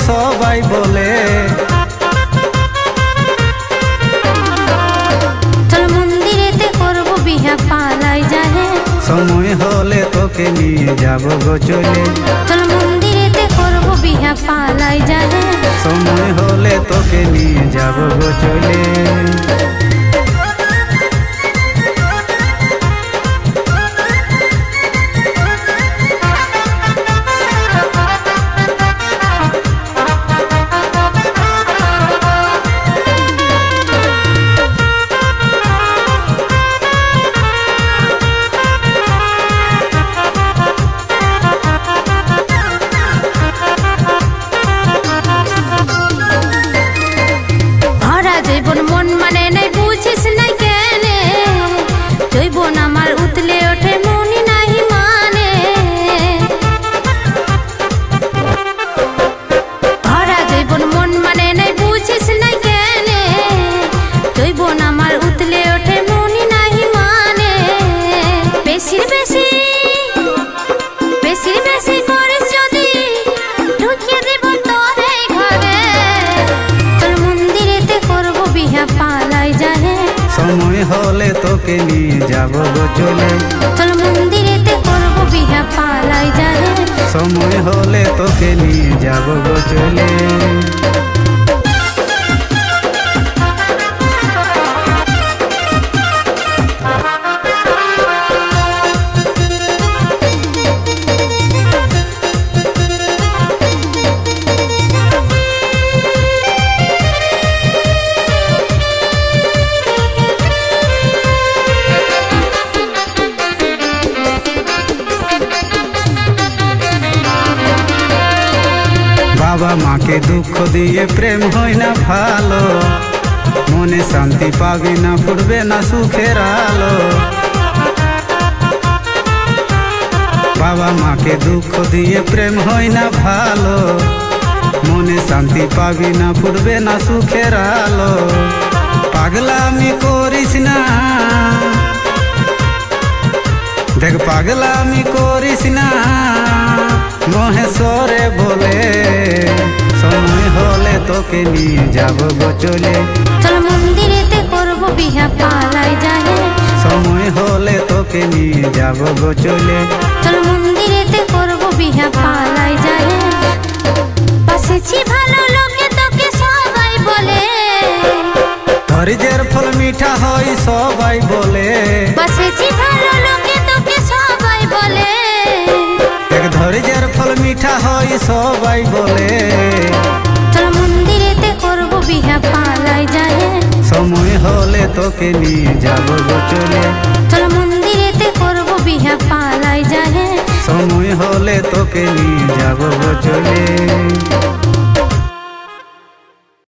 सबाई बोले चल मंदिरेते करब बिहा पालाई जाहे समय होले तोके निये जाबो गो चले चल मंदिरेते करब बिहा पालाई जाहे समय होले तोके निये जाबो गो चले मन माने नहीं बुझिस नहीं केने जइबन आमार उतले ओठे मनी नहीं माने हरा जइबन मन माने नहीं बुझिस नहीं केने जइबन आमार उतले ओठे मनी नहीं माने बेसिर बेसी करिस जदि ढुकिয়ে দেব তোরে ঘরে चल मंदिरेते करब बिहा पालाई जाहे समय होले तोके निये जाबो गो चले चल मंदिरेते करब बिहा पालाई जाहे समय होले तोके निये जाबो गो चले बाबा माँ के दुख दिए प्रेम होई ना भालो मने शांति पाबी ना फुटबे ना सुखेर आलो बाबा माँ के दुख दिए प्रेम होई ना भालो मने शांति पाबी ना फुटबे ना सुखेर आलो पागलामी करिस ना देख पागलामी करिस ना महेश्वरे बोले समय होले तोके निये जाबो गो चले चल मंदिरेते करब बिहा पालाई जाहे समय होले तोके निये जाबो गो चले चल मंदिरेते करब बिहा पालाई जाहे बसेछि भालो लोके तोके सबाई बोले धैर्যের फल मीठा होई सबाई बोले बसेछि भालो लोके तोके सबाई बोले धैर्যের फल मीठा होई सबाई बोले चल मंदिरेते करब बिहा पालाई जाहे समय होले तोके निये जाबो गो चले चल मंदिरेते करब बिहा पालाई जाहे समय होले तोके निये जाबो गो चले।